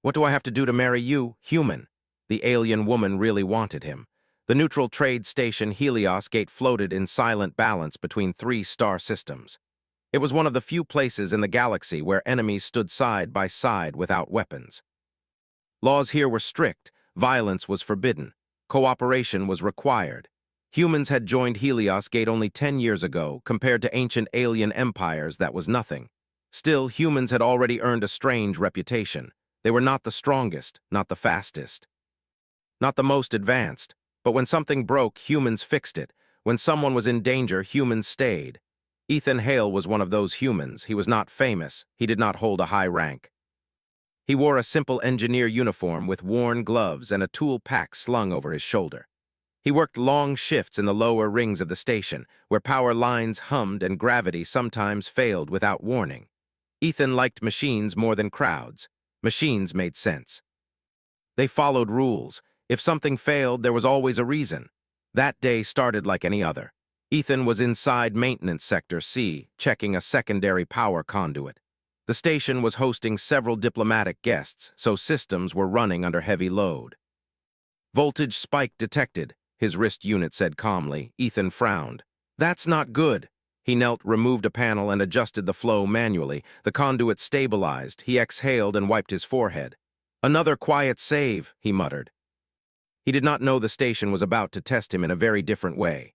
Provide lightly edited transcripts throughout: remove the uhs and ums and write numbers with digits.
What do I have to do to marry you, human? The alien woman really wanted him. The neutral trade station Helios Gate floated in silent balance between three star systems. It was one of the few places in the galaxy where enemies stood side by side without weapons. Laws here were strict, violence was forbidden, cooperation was required. Humans had joined Helios Gate only 10 years ago. Compared to ancient alien empires, that was nothing. Still, humans had already earned a strange reputation. They were not the strongest, not the fastest, not the most advanced. But when something broke, humans fixed it. When someone was in danger, humans stayed. Ethan Hale was one of those humans. He was not famous. He did not hold a high rank. He wore a simple engineer uniform with worn gloves and a tool pack slung over his shoulder. He worked long shifts in the lower rings of the station, where power lines hummed and gravity sometimes failed without warning. Ethan liked machines more than crowds. Machines made sense. They followed rules. If something failed, there was always a reason. That day started like any other. Ethan was inside Maintenance Sector C, checking a secondary power conduit. The station was hosting several diplomatic guests, so systems were running under heavy load. Voltage spike detected, his wrist unit said calmly. Ethan frowned. That's not good. He knelt, removed a panel, and adjusted the flow manually. The conduit stabilized. He exhaled and wiped his forehead. Another quiet save, he muttered. He did not know the station was about to test him in a very different way.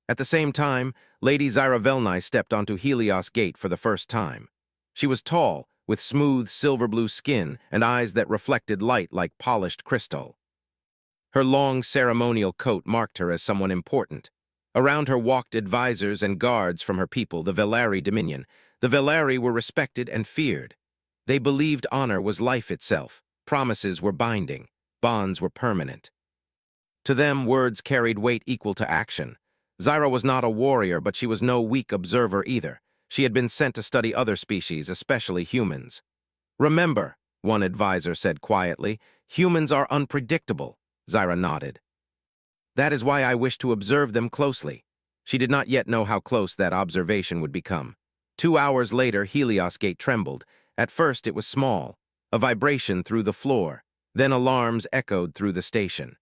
At the same time, Lady Zyra Velnai stepped onto Helios Gate for the first time. She was tall, with smooth silver-blue skin and eyes that reflected light like polished crystal. Her long ceremonial coat marked her as someone important. Around her walked advisors and guards from her people, the Velari Dominion. The Velari were respected and feared. They believed honor was life itself. Promises were binding. Bonds were permanent. To them, words carried weight equal to action. Zyra was not a warrior, but she was no weak observer either. She had been sent to study other species, especially humans. Remember, one advisor said quietly, humans are unpredictable. Zyra nodded. That is why I wish to observe them closely. She did not yet know how close that observation would become. 2 hours later, Helios Gate trembled. At first, it was small, a vibration through the floor. Then alarms echoed through the station.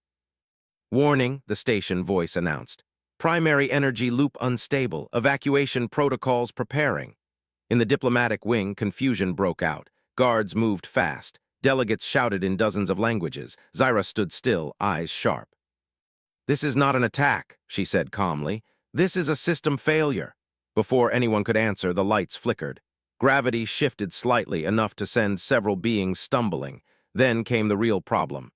Warning, the station voice announced. Primary energy loop unstable, evacuation protocols preparing. In the diplomatic wing, confusion broke out. Guards moved fast. Delegates shouted in dozens of languages. Zyra stood still, eyes sharp. This is not an attack, she said calmly. This is a system failure. Before anyone could answer, the lights flickered. Gravity shifted slightly, enough to send several beings stumbling. Then came the real problem.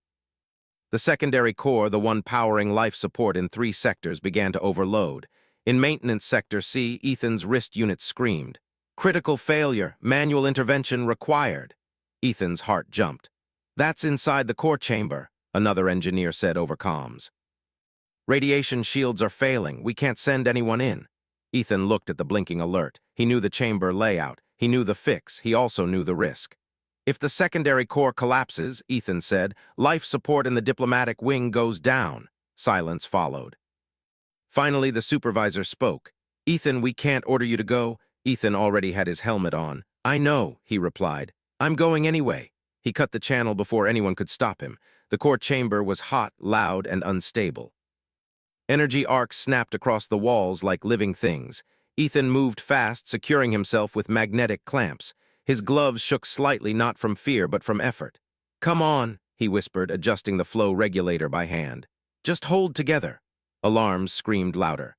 The secondary core, the one powering life support in 3 sectors, began to overload. In Maintenance Sector C, Ethan's wrist unit screamed. Critical failure, manual intervention required. Ethan's heart jumped. That's inside the core chamber, another engineer said over comms. Radiation shields are failing. We can't send anyone in. Ethan looked at the blinking alert. He knew the chamber layout. He knew the fix. He also knew the risk. If the secondary core collapses, Ethan said, life support in the diplomatic wing goes down. Silence followed. Finally, the supervisor spoke. Ethan, we can't order you to go. Ethan already had his helmet on. I know, he replied. I'm going anyway. He cut the channel before anyone could stop him. The core chamber was hot, loud, and unstable. Energy arcs snapped across the walls like living things. Ethan moved fast, securing himself with magnetic clamps. His gloves shook slightly, not from fear, but from effort. Come on, he whispered, adjusting the flow regulator by hand. Just hold together. Alarms screamed louder.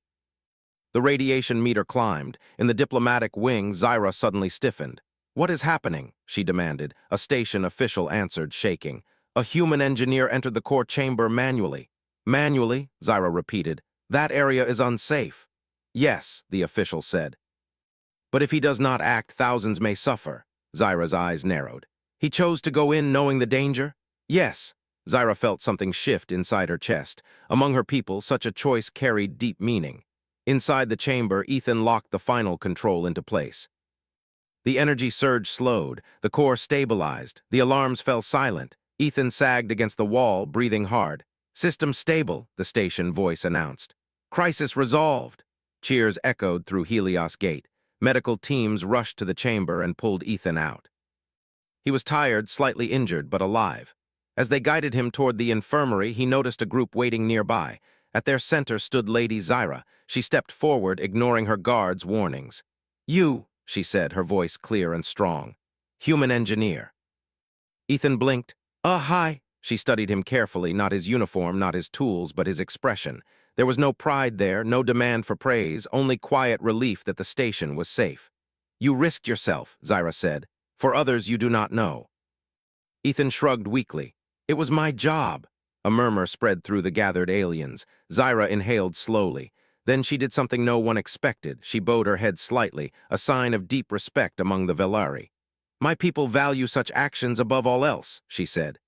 The radiation meter climbed. In the diplomatic wing, Zyra suddenly stiffened. What is happening? She demanded. A station official answered, shaking. A human engineer entered the core chamber manually. Manually, Zyra repeated. That area is unsafe. Yes, the official said. But if he does not act, thousands may suffer. Zyra's eyes narrowed. He chose to go in knowing the danger? Yes. Zyra felt something shift inside her chest. Among her people, such a choice carried deep meaning. Inside the chamber, Ethan locked the final control into place. The energy surge slowed. The core stabilized. The alarms fell silent. Ethan sagged against the wall, breathing hard. System stable, the station voice announced. Crisis resolved. Cheers echoed through Helios Gate. Medical teams rushed to the chamber and pulled Ethan out. He was tired, slightly injured, but alive. As they guided him toward the infirmary, he noticed a group waiting nearby. At their center stood Lady Zyra. She stepped forward, ignoring her guards' warnings. "You," she said, her voice clear and strong. "Human engineer." Ethan blinked. Hi." She studied him carefully, not his uniform, not his tools, but his expression. There was no pride there, no demand for praise, only quiet relief that the station was safe. "You risked yourself," Zyra said. "For others you do not know." Ethan shrugged weakly. "It was my job." A murmur spread through the gathered aliens. Zyra inhaled slowly. Then she did something no one expected. She bowed her head slightly, a sign of deep respect among the Velari. "My people value such actions above all else," she said.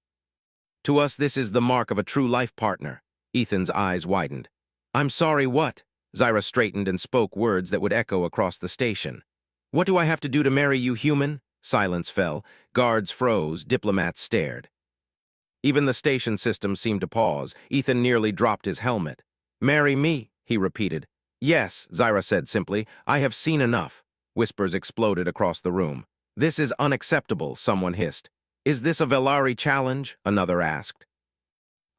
"To us this is the mark of a true life partner." Ethan's eyes widened. "I'm sorry, what?" Zyra straightened and spoke words that would echo across the station. "What do I have to do to marry you, human?" Silence fell. Guards froze. Diplomats stared. Even the station system seemed to pause. Ethan nearly dropped his helmet. "Marry me," he repeated. "Yes," Zyra said simply. "I have seen enough." Whispers exploded across the room. "This is unacceptable," someone hissed. "Is this a Velari challenge?" another asked.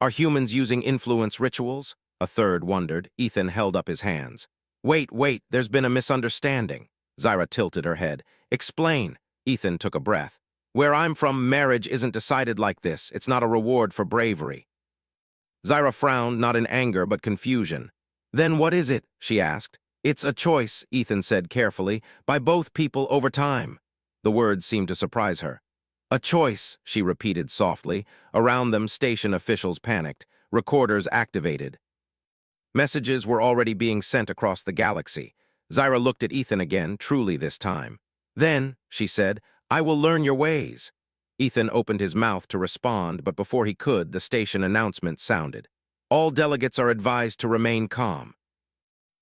"Are humans using influence rituals?" a third wondered. Ethan held up his hands. Wait, there's been a misunderstanding." Zyra tilted her head. "Explain." Ethan took a breath. "Where I'm from, marriage isn't decided like this. It's not a reward for bravery." Zyra frowned, not in anger but confusion. "Then what is it?" she asked. "It's a choice," Ethan said carefully, "by both people over time." The words seemed to surprise her. "A choice," she repeated softly. Around them, station officials panicked. Recorders activated. Messages were already being sent across the galaxy. Zyra looked at Ethan again, truly this time. "Then," she said, "I will learn your ways." Ethan opened his mouth to respond, but before he could, the station announcement sounded. "All delegates are advised to remain calm.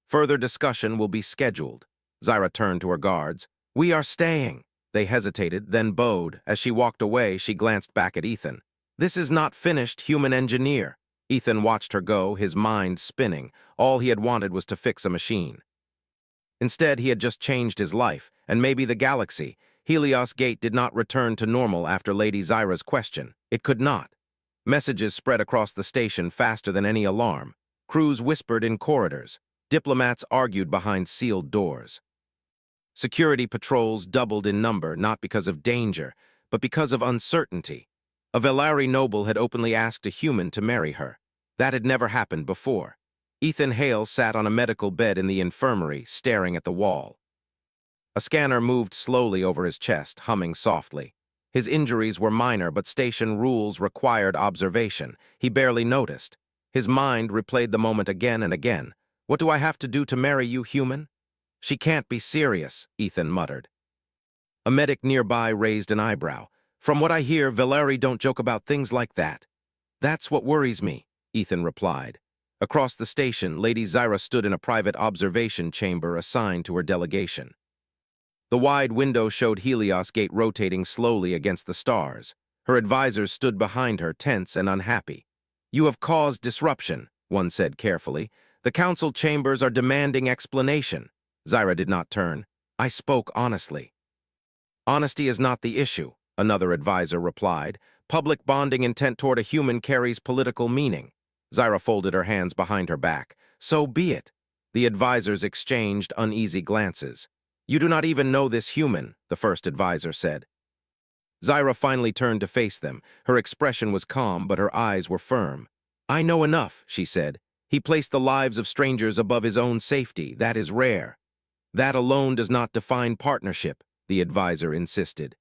Further discussion will be scheduled." Zyra turned to her guards. "We are staying." They hesitated, then bowed. As she walked away, she glanced back at Ethan. "This is not finished, human engineer." Ethan watched her go, his mind spinning. All he had wanted was to fix a machine. Instead, he had just changed his life, and maybe the galaxy. Helios Gate did not return to normal after Lady Zyra's question. It could not. Messages spread across the station faster than any alarm. Crews whispered in corridors. Diplomats argued behind sealed doors. Security patrols doubled in number, not because of danger, but because of uncertainty. A Velari noble had openly asked a human to marry her. That had never happened before. Ethan Hale sat on a medical bed in the infirmary, staring at the wall. A scanner moved slowly over his chest, humming softly. His injuries were minor, but station rules required observation. He barely noticed. His mind replayed the moment again and again. "What do I have to do to marry you, human?" "She can't be serious," Ethan muttered. A medic nearby raised an eyebrow. "From what I hear, Velari don't joke about things like that." "That's what worries me," Ethan replied. Across the station, Lady Zyra stood in a private observation chamber assigned to her delegation. The wide window showed Helios Gate rotating slowly against the stars. Her advisors stood behind her, tense and unhappy. "You have caused disruption," one said carefully. "The council chambers are demanding explanation." Zyra did not turn. "I spoke honestly." "Honesty is not the issue," another advisor replied. "Public bonding intent toward a human carries political meaning." Zyra folded her hands behind her back. "So be it." The advisors exchanged uneasy glances. "You do not even know this human," the first advisor said. Zyra finally turned to face them. Her expression was calm, but her eyes were firm. "I know enough," she said. "He placed the lives of strangers above his own safety. That is rare." "That alone does not define partnership," the advisor insisted.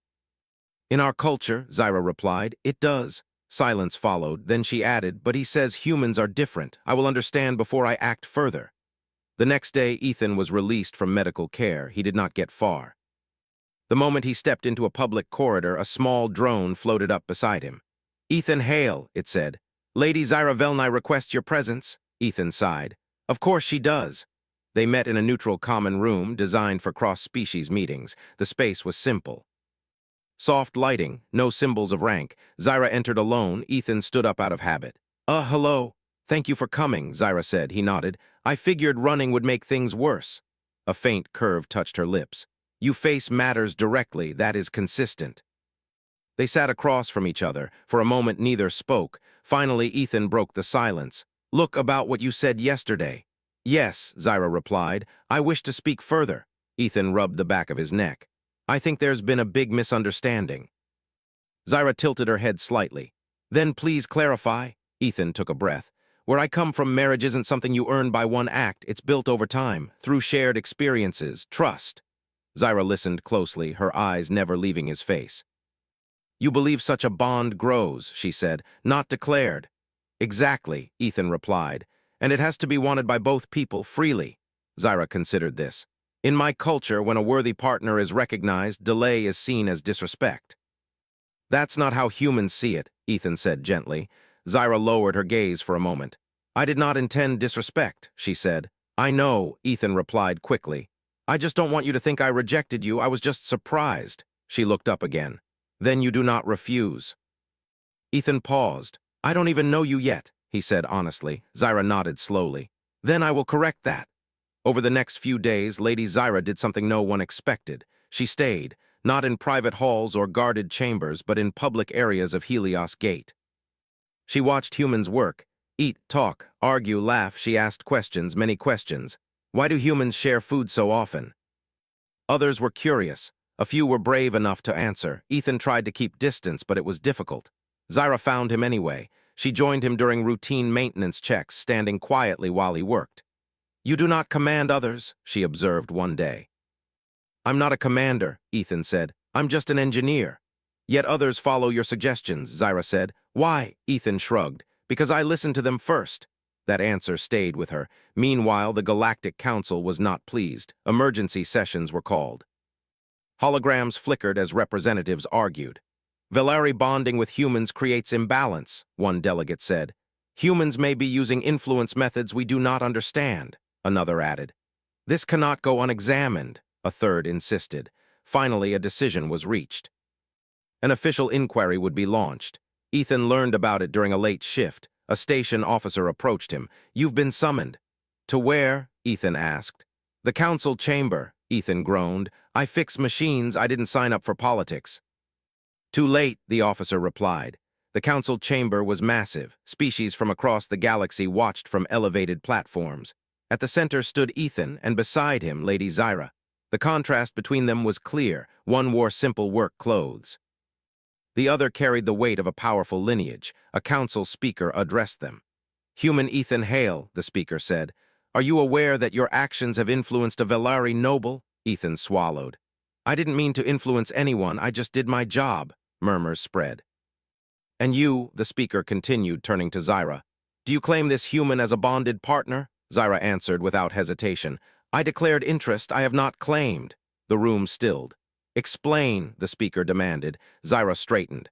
"In our culture," Zyra replied, "it does." Silence followed. Then she added, "But he says humans are different. I will understand before I act further." The next day, Ethan was released from medical care. He did not get far. The moment he stepped into a public corridor, a small drone floated up beside him. "Ethan Hale," it said. "Lady Zyra Velnai requests your presence." Ethan sighed. "Of course she does." They met in a neutral common room designed for cross-species meetings. The space was simple. Soft lighting, no symbols of rank. Zyra entered alone. Ethan stood up out of habit. Hello. Thank you for coming," Zyra said. He nodded. "I figured running would make things worse." A faint curve touched her lips. "You face matters directly. That is consistent." They sat across from each other. For a moment, neither spoke. Finally, Ethan broke the silence. "Look, about what you said yesterday." "Yes," Zyra replied. "I wish to speak further." Ethan rubbed the back of his neck. "I think there's been a big misunderstanding." Zyra tilted her head slightly. "Then please clarify." Ethan took a breath. "Where I come from, marriage isn't something you earn by one act. It's built over time, through shared experiences, trust." Zyra listened closely, her eyes never leaving his face. "You believe such a bond grows," she said, "not declared." "Exactly," Ethan replied. "And it has to be wanted by both people freely." Zyra considered this. "In my culture, when a worthy partner is recognized, delay is seen as disrespect." "That's not how humans see it," Ethan said gently. Zyra lowered her gaze for a moment. "I did not intend disrespect," she said. "I know," Ethan replied quickly. "I just don't want you to think I rejected you. I was just surprised." She looked up again. "Then you do not refuse." Ethan paused. "I don't even know you yet," he said honestly. Zyra nodded slowly. "Then I will correct that." Over the next few days, Lady Zyra did something no one expected. She stayed, not in private halls or guarded chambers, but in public areas of Helios Gate. She watched humans work, eat, talk, argue, laugh. She asked questions, many questions. Why do humans share food so often? Others were curious. A few were brave enough to answer. Ethan tried to keep distance, but it was difficult. Zyra found him anyway. She joined him during routine maintenance checks, standing quietly while he worked. "You do not command others," she observed one day. "I'm not a commander," Ethan said. "I'm just an engineer." "Yet others follow your suggestions," Zyra said. "Why?" Ethan shrugged. "Because I listened to them first." That answer stayed with her. Meanwhile, the Galactic Council was not pleased. Emergency sessions were called. Holograms flickered as representatives argued. "Velari bonding with humans creates imbalance," one delegate said. "Humans may be using influence methods we do not understand," another added. "This cannot go unexamined," a third insisted. Finally, a decision was reached. An official inquiry would be launched. Ethan learned about it during a late shift. A station officer approached him. "You've been summoned." "To where?" Ethan asked. "The council chamber," Ethan groaned. "I fix machines. I didn't sign up for politics." "Too late," the officer replied. The council chamber was massive. Species from across the galaxy watched from elevated platforms. At the center stood Ethan, and beside him, Lady Zyra. The contrast between them was clear. One wore simple work clothes. The other carried the weight of a powerful lineage. A council speaker addressed them. "Human Ethan Hale," the speaker said. "Are you aware that your actions have influenced a Velari noble?" Ethan swallowed. "I didn't mean to influence anyone. I just did my job," murmurs spread. "And you," the speaker continued, turning to Zyra. "Do you claim this human as a bonded partner?" Zyra answered without hesitation. "I declared interest. I have not claimed." The room stilled. "Explain," the speaker demanded. Zyra straightened.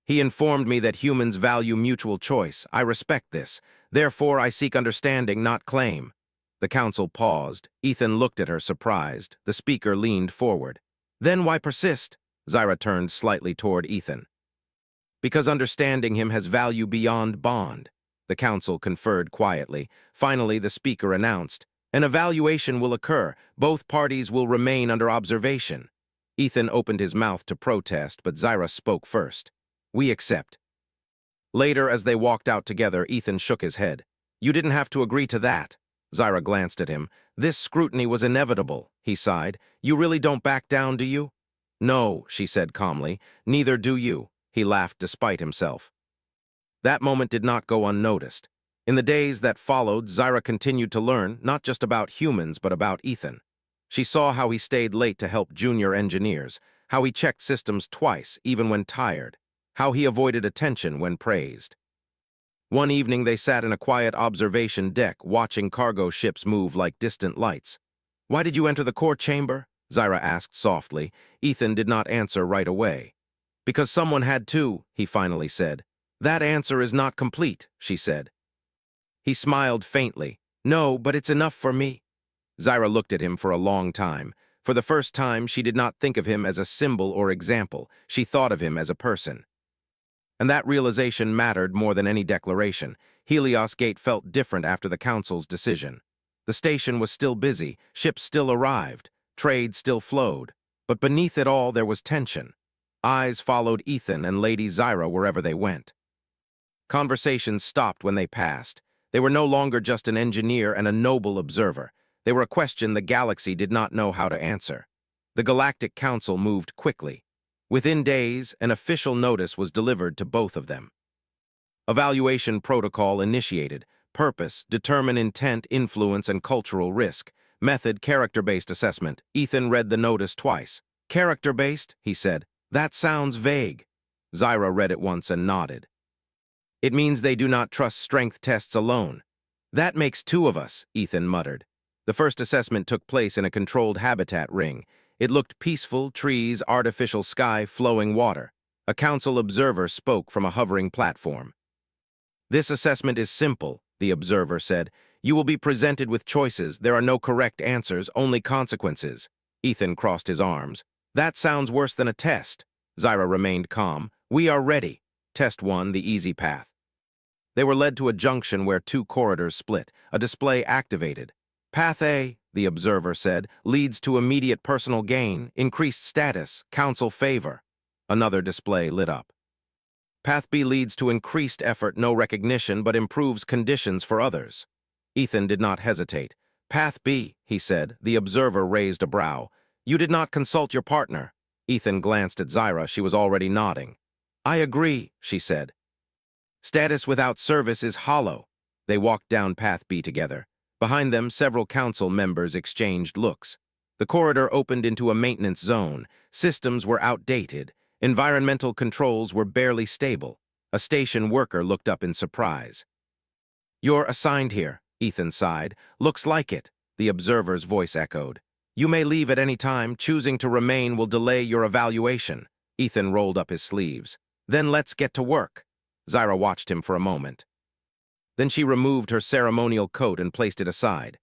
"He informed me that humans value mutual choice. I respect this. Therefore, I seek understanding, not claim." The council paused. Ethan looked at her, surprised. The speaker leaned forward. "Then why persist?" Zyra turned slightly toward Ethan. "Because understanding him has value beyond bond." The council conferred quietly. Finally, the speaker announced, "An evaluation will occur. Both parties will remain under observation." Ethan opened his mouth to protest, but Zyra spoke first. "We accept." Later, as they walked out together, Ethan shook his head. "You didn't have to agree to that." Zyra glanced at him. "This scrutiny was inevitable," he sighed. "You really don't back down, do you?" "No," she said calmly. "Neither do you." He laughed despite himself. That moment did not go unnoticed. In the days that followed, Zyra continued to learn, not just about humans, but about Ethan. She saw how he stayed late to help junior engineers, how he checked systems twice, even when tired, how he avoided attention when praised. One evening, they sat in a quiet observation deck, watching cargo ships move like distant lights. "Why did you enter the core chamber?" Zyra asked softly. Ethan did not answer right away. "Because someone had to," he finally said. "That answer is not complete," she said. He smiled faintly. "No, but it's enough for me." Zyra looked at him for a long time. For the first time, she did not think of him as a symbol or example. She thought of him as a person. And that realization mattered more than any declaration. Helios Gate felt different after the council's decision. The station was still busy, ships still arrived, trade still flowed. But beneath it all, there was tension. Eyes followed Ethan and Lady Zyra wherever they went. Conversations stopped when they passed. They were no longer just an engineer and a noble observer. They were a question the galaxy did not know how to answer. The Galactic Council moved quickly. Within days, an official notice was delivered to both of them. Evaluation protocol initiated. Purpose, determine intent, influence, and cultural risk. Method, character-based assessment. Ethan read the notice twice. Character-based, he said. That sounds vague. Zyra read it once and nodded. It means they do not trust strength tests alone. That makes two of us, Ethan muttered. The first assessment took place in a controlled habitat ring. It looked peaceful, trees, artificial sky, flowing water. A council observer spoke from a hovering platform. This assessment is simple, the observer said. You will be presented with choices. There are no correct answers, only consequences. Ethan crossed his arms. That sounds worse than a test. Zyra remained calm. We are ready. Test 1, the easy path. They were led to a junction where two corridors split. A display activated. Path A, the observer said, leads to immediate personal gain, increased status, council favor. Another display lit up. Path B leads to increased effort, no recognition, but improves conditions for others. Ethan did not hesitate. Path B, he said. The observer raised a brow. You did not consult your partner. Ethan glanced at Zyra. She was already nodding. I agree, she said. Status without service is hollow. They walked down Path B together. Behind them, several council members exchanged looks. The corridor opened into a maintenance zone. Systems were outdated. Environmental controls were barely stable. A station worker looked up in surprise. You're assigned here, Ethan sighed. Looks like it, the observer's voice echoed. You may leave at any time. Choosing to remain will delay your evaluation. Ethan rolled up his sleeves. Then let's get to work. Zyra watched him for a moment. Then she removed her ceremonial coat and placed it aside.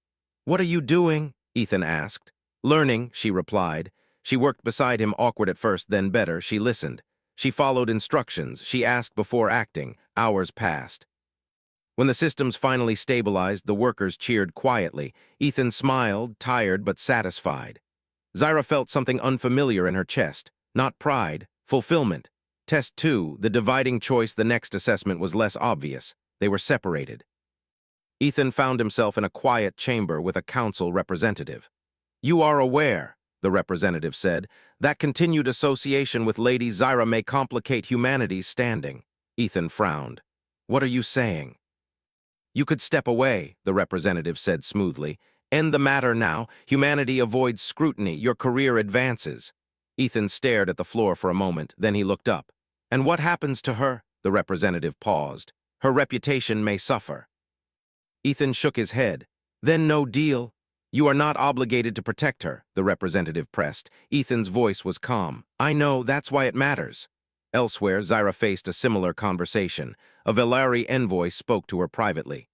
What are you doing? Ethan asked. Learning, she replied. She worked beside him, awkward at first, then better. She listened. She followed instructions. She asked before acting. Hours passed. When the systems finally stabilized, the workers cheered quietly. Ethan smiled, tired but satisfied. Zyra felt something unfamiliar in her chest. Not pride, fulfillment. Test 2, the dividing choice. The next assessment was less obvious. They were separated. Ethan found himself in a quiet chamber with a council representative. You are aware, the representative said, that continued association with Lady Zyra may complicate humanity's standing. Ethan frowned. What are you saying? You could step away, the representative said smoothly. End the matter now. Humanity avoids scrutiny. Your career advances. Ethan stared at the floor for a moment, then he looked up. And what happens to her? The representative paused. Her reputation may suffer. Ethan shook his head. Then no deal. You are not obligated to protect her, the representative pressed. Ethan's voice was calm. I know, that's why it matters. Elsewhere, Zyra faced a similar conversation. A Velari envoy spoke to her privately.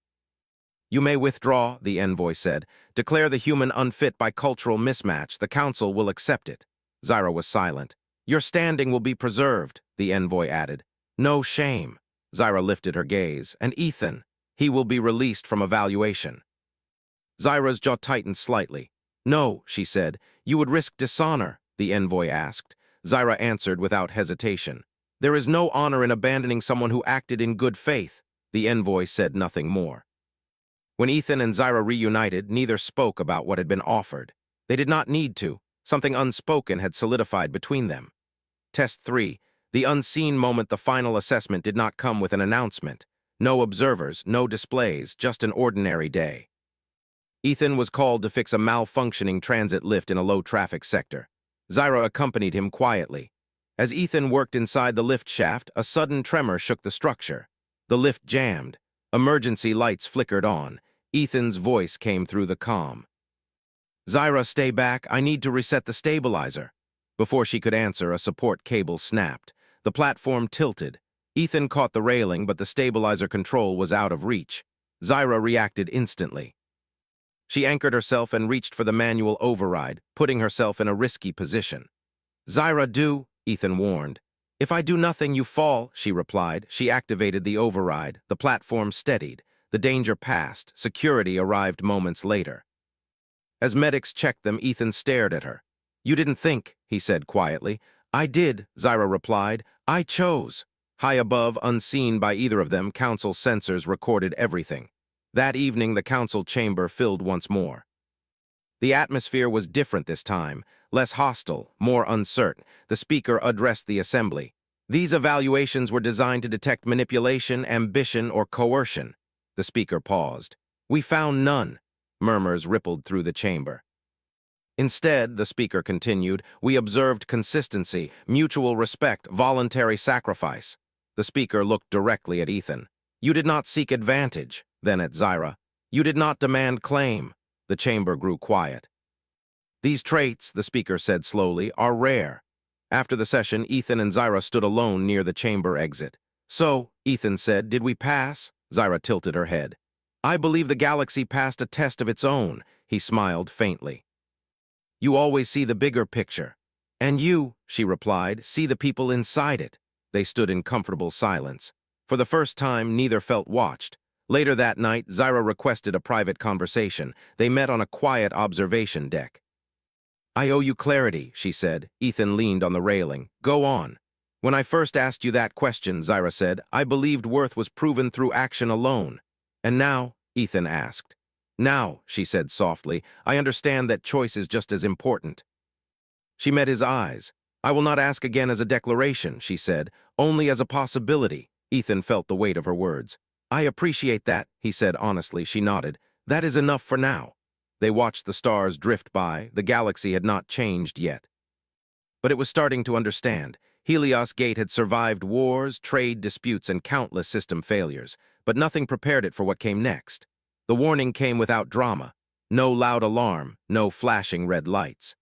You may withdraw, the envoy said. Declare the human unfit by cultural mismatch. The council will accept it. Zyra was silent. Your standing will be preserved, the envoy added. No shame. Zyra lifted her gaze. And Ethan, he will be released from evaluation. Zyra's jaw tightened slightly. No, she said. You would risk dishonor, the envoy asked. Zyra answered without hesitation. There is no honor in abandoning someone who acted in good faith. The envoy said nothing more. When Ethan and Zyra reunited, neither spoke about what had been offered. They did not need to. Something unspoken had solidified between them. Test 3. The unseen moment. The final assessment did not come with an announcement. No observers, no displays, just an ordinary day. Ethan was called to fix a malfunctioning transit lift in a low-traffic sector. Zyra accompanied him quietly. As Ethan worked inside the lift shaft, a sudden tremor shook the structure. The lift jammed. Emergency lights flickered on. Ethan's voice came through the comm. Zyra, stay back. I need to reset the stabilizer. Before she could answer, a support cable snapped. The platform tilted. Ethan caught the railing, but the stabilizer control was out of reach. Zyra reacted instantly. She anchored herself and reached for the manual override, putting herself in a risky position. Zyra, do, Ethan warned. If I do nothing, you fall, she replied. She activated the override. The platform steadied. The danger passed. Security arrived moments later. As medics checked them, Ethan stared at her. You didn't think, he said quietly. I did, Zyra replied. I chose. High above, unseen by either of them, council sensors recorded everything. That evening, the council chamber filled once more. The atmosphere was different this time, less hostile, more uncertain. The speaker addressed the assembly. These evaluations were designed to detect manipulation, ambition, or coercion. The speaker paused. We found none. Murmurs rippled through the chamber. Instead, the speaker continued, we observed consistency, mutual respect, voluntary sacrifice. The speaker looked directly at Ethan. You did not seek advantage, then at Zyra. You did not demand claim. The chamber grew quiet. These traits, the speaker said slowly, are rare. After the session, Ethan and Zyra stood alone near the chamber exit. So, Ethan said, did we pass? Zyra tilted her head. I believe the galaxy passed a test of its own. He smiled faintly. You always see the bigger picture. And you, she replied, see the people inside it. They stood in comfortable silence. For the first time, neither felt watched. Later that night, Zyra requested a private conversation. They met on a quiet observation deck. I owe you clarity, she said. Ethan leaned on the railing. Go on. When I first asked you that question, Zyra said, I believed worth was proven through action alone. And now, Ethan asked. Now, she said softly, I understand that choice is just as important. She met his eyes. I will not ask again as a declaration, she said, only as a possibility. Ethan felt the weight of her words. I appreciate that, he said honestly. She nodded. That is enough for now. They watched the stars drift by. The galaxy had not changed yet. But it was starting to understand. Helios Gate had survived wars, trade disputes, and countless system failures, but nothing prepared it for what came next. The warning came without drama. No loud alarm, no flashing red lights.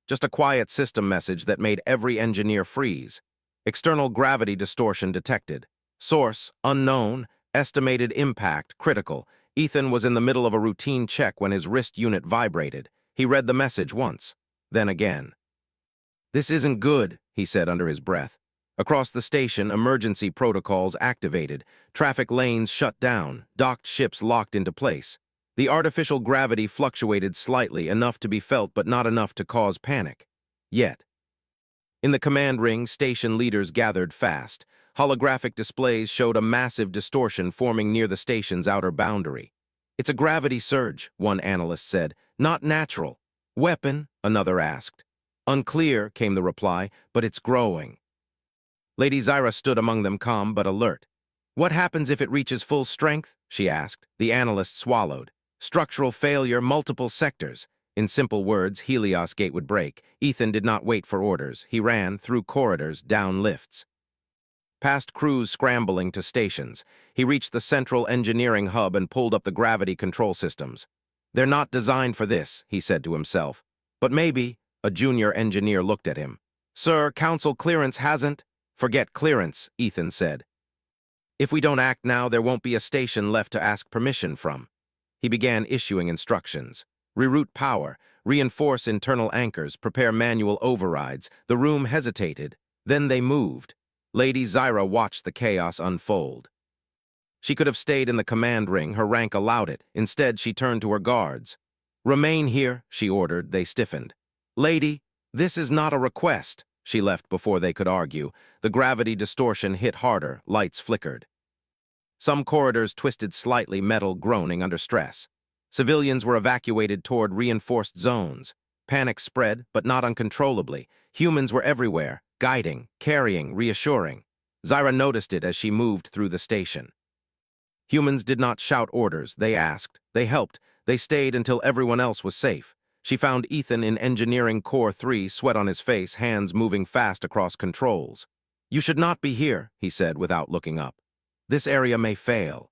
Just a quiet system message that made every engineer freeze. External gravity distortion detected. Source, unknown. Estimated impact, critical. Ethan was in the middle of a routine check when his wrist unit vibrated. He read the message once, then again. This isn't good, he said under his breath. Across the station, emergency protocols activated. Traffic lanes shut down. Docked ships locked into place. The artificial gravity fluctuated slightly, enough to be felt but not enough to cause panic. Yet. In the command ring, station leaders gathered fast. Holographic displays showed a massive distortion forming near the station's outer boundary. It's a gravity surge, one analyst said. Not natural. Weapon? Another asked. Unclear, came the reply, but it's growing. Lady Zyra stood among them, calm but alert. What happens if it reaches full strength? She asked. The analyst swallowed. Structural failure, multiple sectors. In simple words, Helios Gate would break. Ethan did not wait for orders. He ran, through corridors, down lifts. Past crews scrambling to stations. He reached the central engineering hub and pulled up the gravity control systems. They're not designed for this, he said to himself. But maybe, a junior engineer looked at him. Sir, council clearance hasn't. Forget clearance, Ethan said. If we don't act now, there won't be a station left to ask permission from. He began issuing instructions. Reroute power, reinforce internal anchors, prepare manual overrides. The room hesitated. Then they moved. Lady Zyra watched the chaos unfold. She could have stayed in the command ring, her rank allowed it. Instead, she turned to her guards. Remain here, she ordered. They stiffened. Lady, this is not a request. She left before they could argue. The gravity distortion hit harder, lights flickered. Some corridors twisted slightly, metal groaning under stress. Civilians were evacuated toward reinforced zones. Panic spread, but not uncontrollably. Humans were everywhere, guiding, carrying, reassuring. Zyra noticed it as she moved through the station. Humans did not shout orders. They asked. They helped. They stayed until everyone else was safe. She found Ethan in Engineering Core 3, sweat on his face, hands moving fast across controls. You should not be here, he said without looking up. This area may fail.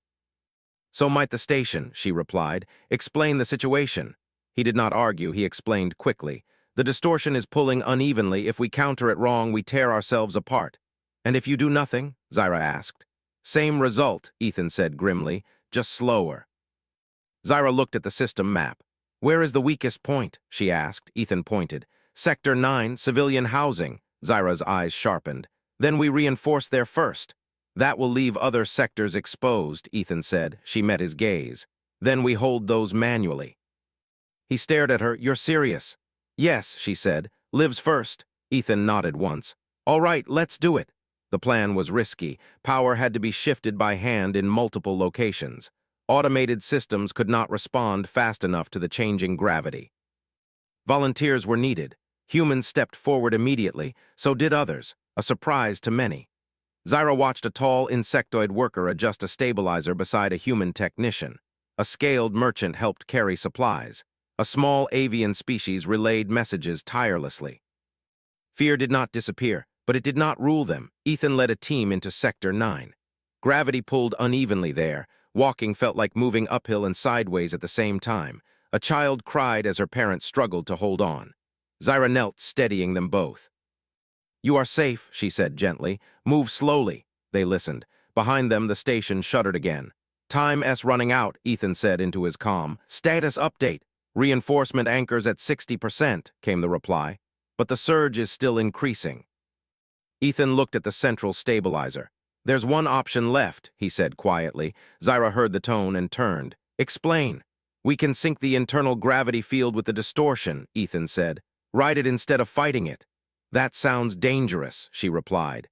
So might the station, she replied. Explain the situation. He did not argue, he explained quickly. The distortion is pulling unevenly. If we counter it wrong, we tear ourselves apart. And if you do nothing? Zyra asked. Same result, Ethan said grimly, just slower. Zyra looked at the system map. Where is the weakest point? She asked. Ethan pointed. Sector 9, civilian housing. Zyra's eyes sharpened. Then we reinforce there first. That will leave other sectors exposed, Ethan said. She met his gaze. Then we hold those manually. He stared at her. You're serious? Yes, she said. Lives first. Ethan nodded once. All right, let's do it. The plan was risky. Power had to be shifted by hand in multiple locations. Automated systems could not respond fast enough to the changing gravity. Volunteers were needed. Humans stepped forward immediately, so did others, a surprise to many. Zyra watched a tall insectoid worker adjust a stabilizer beside a human technician. A scaled merchant helped carry supplies. A small avian species relayed messages tirelessly. Fear did not disappear, but it did not rule them. Ethan led a team into Sector 9. Gravity pulled unevenly there. Walking felt like moving uphill and sideways at the same time. A child cried as her parents struggled to hold on. Zyra knelt, steadying them both. You are safe, she said gently. Move slowly. They listened. Behind them, the station shuddered again. Time-S running out, Ethan said into his comm. Status update. Reinforcement anchors at 60%, came the reply. But the surge is still increasing. Ethan looked at the central stabilizer. There's one option left, he said quietly. Zyra heard the tone and turned. Explain. We can sync the internal gravity field with the distortion, Ethan said. Ride it instead of fighting it. That sounds dangerous, she replied.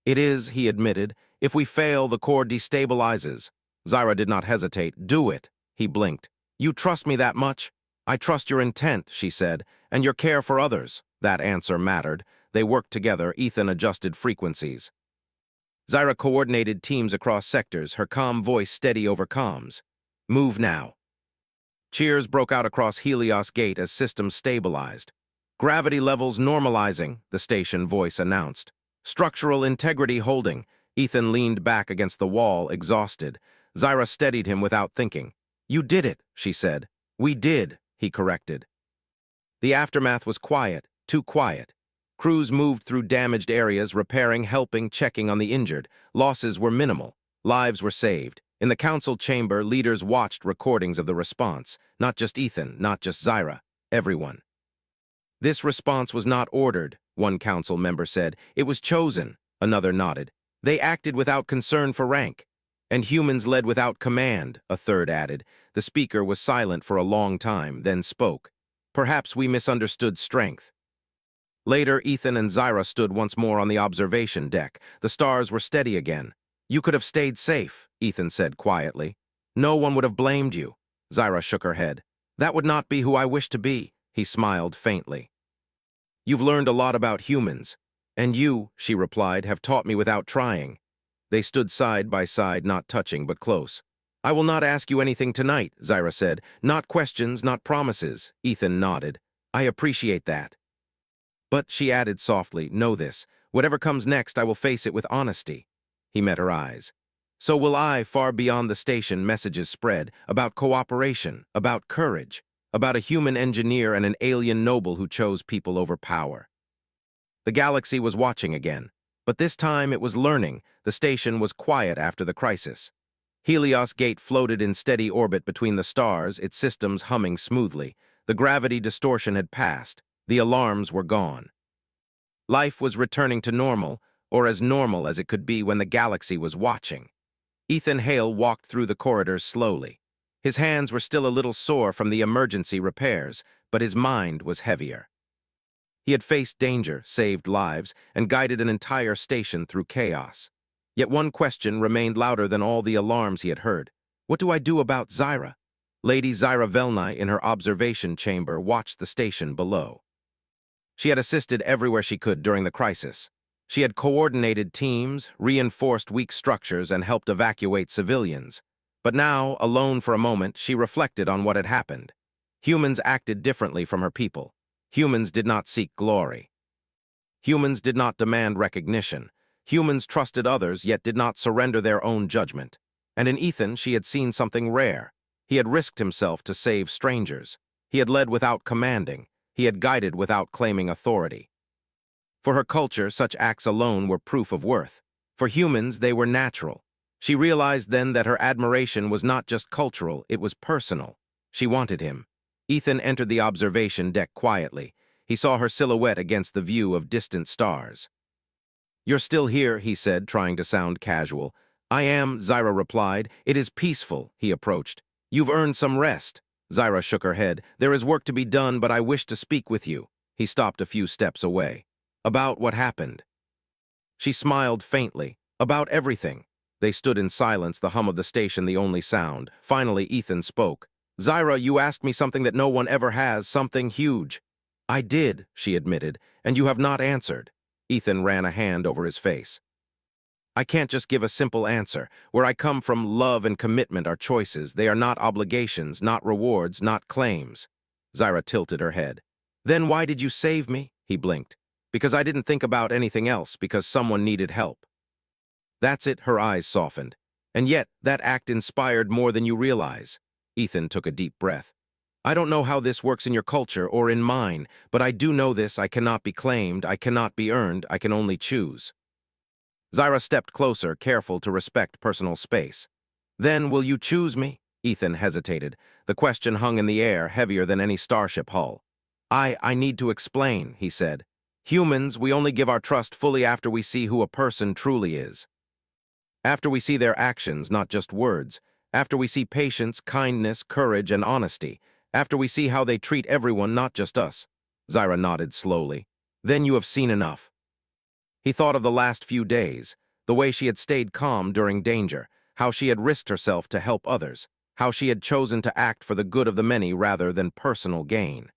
It is, he admitted. If we fail, the core destabilizes. Zyra did not hesitate. Do it, he blinked. You trust me that much? I trust your intent, she said, and your care for others. That answer mattered. They worked together. Ethan adjusted frequencies. Zyra coordinated teams across sectors, her calm voice steady over comms. Move now. Cheers broke out across Helios Gate as systems stabilized. Gravity levels normalizing, the station voice announced. Structural integrity holding. Ethan leaned back against the wall, exhausted. Zyra steadied him without thinking. You did it, she said. We did, he corrected. The aftermath was quiet, too quiet. Crews moved through damaged areas, repairing, helping, checking on the injured. Losses were minimal. Lives were saved. In the council chamber, leaders watched recordings of the response. Not just Ethan, not just Zyra. Everyone. This response was not ordered, one council member said. It was chosen, another nodded. They acted without concern for rank. And humans led without command, a third added. The speaker was silent for a long time, then spoke. Perhaps we misunderstood strength. Later, Ethan and Zyra stood once more on the observation deck. The stars were steady again. You could have stayed safe, Ethan said quietly. No one would have blamed you. Zyra shook her head. That would not be who I wish to be, he smiled faintly. You've learned a lot about humans. And you, she replied, have taught me without trying. They stood side by side, not touching, but close. I will not ask you anything tonight, Zyra said. Not questions, not promises. Ethan nodded. I appreciate that. But, she added softly, know this. Whatever comes next, I will face it with honesty. He met her eyes. So will I. Far beyond the station, messages spread, about cooperation, about courage, about a human engineer and an alien noble who chose people over power. The galaxy was watching again, but this time it was learning. The station was quiet after the crisis. Helios Gate floated in steady orbit between the stars, its systems humming smoothly. The gravity distortion had passed. The alarms were gone. Life was returning to normal, or as normal as it could be when the galaxy was watching. Ethan Hale walked through the corridors slowly. His hands were still a little sore from the emergency repairs, but his mind was heavier. He had faced danger, saved lives, and guided an entire station through chaos. Yet one question remained louder than all the alarms he had heard. What do I do about Zyra? Lady Zyra Velnai, in her observation chamber, watched the station below. She had assisted everywhere she could during the crisis. She had coordinated teams, reinforced weak structures, and helped evacuate civilians. But now, alone for a moment, she reflected on what had happened. Humans acted differently from her people. Humans did not seek glory. Humans did not demand recognition. Humans trusted others, yet did not surrender their own judgment. And in Ethan, she had seen something rare. He had risked himself to save strangers. He had led without commanding. He had guided without claiming authority. For her culture, such acts alone were proof of worth. For humans, they were natural. She realized then that her admiration was not just cultural, it was personal. She wanted him. Ethan entered the observation deck quietly. He saw her silhouette against the view of distant stars. You're still here, he said, trying to sound casual. I am, Zyra replied. It is peaceful, he approached. You've earned some rest. Zyra shook her head. There is work to be done, but I wish to speak with you. He stopped a few steps away. About what happened? She smiled faintly. About everything. They stood in silence, the hum of the station the only sound. Finally, Ethan spoke. Zyra, you asked me something that no one ever has, something huge. I did, she admitted, and you have not answered. Ethan ran a hand over his face. I can't just give a simple answer. Where I come from, love and commitment are choices. They are not obligations, not rewards, not claims. Zyra tilted her head. Then why did you save me? He blinked. Because I didn't think about anything else, because someone needed help. That's it, her eyes softened. And yet, that act inspired more than you realize. Ethan took a deep breath. I don't know how this works in your culture or in mine, but I do know this: I cannot be claimed, I cannot be earned, I can only choose. Zyra stepped closer, careful to respect personal space. Then, will you choose me? Ethan hesitated. The question hung in the air, heavier than any starship hull. I need to explain, he said. Humans, we only give our trust fully after we see who a person truly is. After we see their actions, not just words. After we see patience, kindness, courage, and honesty. After we see how they treat everyone, not just us. Zyra nodded slowly. Then you have seen enough. He thought of the last few days, the way she had stayed calm during danger, how she had risked herself to help others, how she had chosen to act for the good of the many rather than personal gain.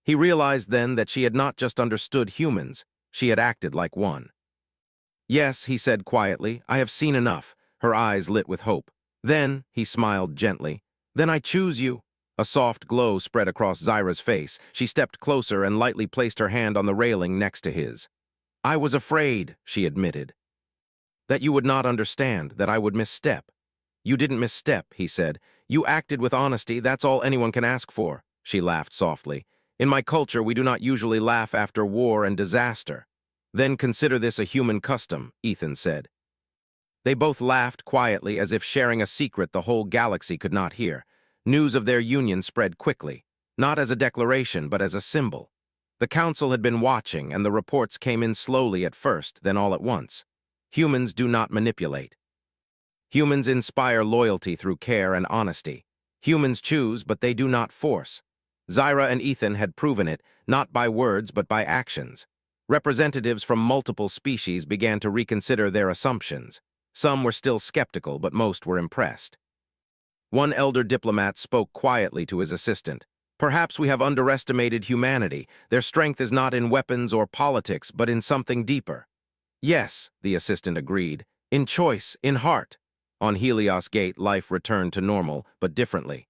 He realized then that she had not just understood humans, she had acted like one. Yes, he said quietly, I have seen enough. Her eyes lit with hope. Then, he smiled gently, then I choose you. A soft glow spread across Zyra's face. She stepped closer and lightly placed her hand on the railing next to his. I was afraid, she admitted, that you would not understand, that I would misstep. You didn't misstep, he said. You acted with honesty, that's all anyone can ask for. She laughed softly. In my culture, we do not usually laugh after war and disaster. Then consider this a human custom, Ethan said. They both laughed quietly, as if sharing a secret the whole galaxy could not hear. News of their union spread quickly, not as a declaration, but as a symbol. The council had been watching, and the reports came in slowly at first, then all at once. Humans do not manipulate. Humans inspire loyalty through care and honesty. Humans choose, but they do not force. Zyra and Ethan had proven it, not by words, but by actions. Representatives from multiple species began to reconsider their assumptions. Some were still skeptical, but most were impressed. One elder diplomat spoke quietly to his assistant. Perhaps we have underestimated humanity. Their strength is not in weapons or politics, but in something deeper. Yes, the assistant agreed. In choice, in heart. On Helios Gate, life returned to normal, but differently.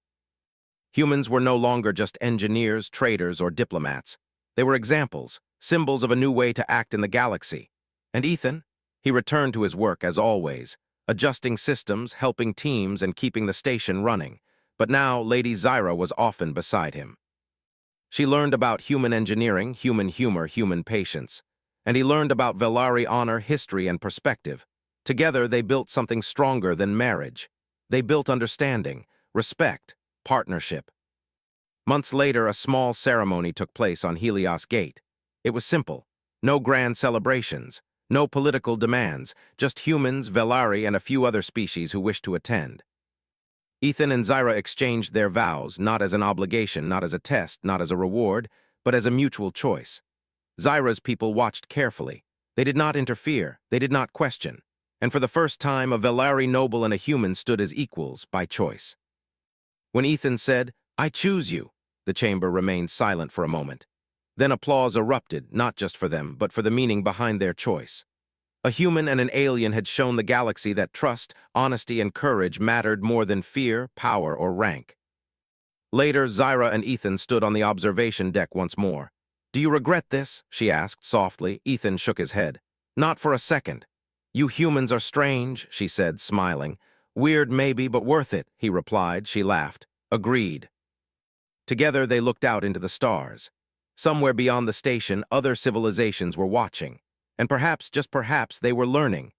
Humans were no longer just engineers, traders, or diplomats. They were examples, symbols of a new way to act in the galaxy. And Ethan? He returned to his work as always, adjusting systems, helping teams, and keeping the station running. But now, Lady Zyra was often beside him. She learned about human engineering, human humor, human patience. And he learned about Velari honor, history, and perspective. Together, they built something stronger than marriage. They built understanding, respect, partnership. Months later, a small ceremony took place on Helios Gate. It was simple. No grand celebrations, no political demands, just humans, Velari, and a few other species who wished to attend. Ethan and Zyra exchanged their vows, not as an obligation, not as a test, not as a reward, but as a mutual choice. Zyra's people watched carefully. They did not interfere, they did not question. And for the first time, a Velari noble and a human stood as equals by choice. When Ethan said, I choose you, the chamber remained silent for a moment. Then applause erupted, not just for them, but for the meaning behind their choice. A human and an alien had shown the galaxy that trust, honesty, and courage mattered more than fear, power, or rank. Later, Zyra and Ethan stood on the observation deck once more. Do you regret this? She asked softly. Ethan shook his head. Not for a second. You humans are strange, she said, smiling. Weird maybe, but worth it, he replied. She laughed. Agreed. Together they looked out into the stars. Somewhere beyond the station, other civilizations were watching. And perhaps, just perhaps, they were learning.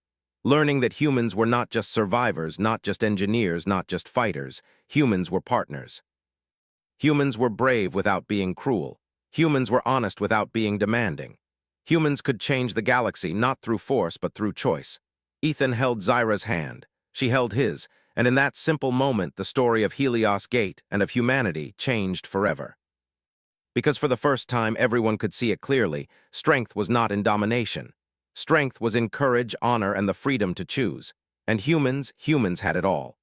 Learning that humans were not just survivors, not just engineers, not just fighters. Humans were partners. Humans were brave without being cruel. Humans were honest without being demanding. Humans could change the galaxy not through force but through choice. Ethan held Zyra's hand. She held his, and in that simple moment the story of Helios Gate and of humanity changed forever. Because for the first time everyone could see it clearly, strength was not in domination. Strength was in courage, honor, and the freedom to choose. And humans had it all.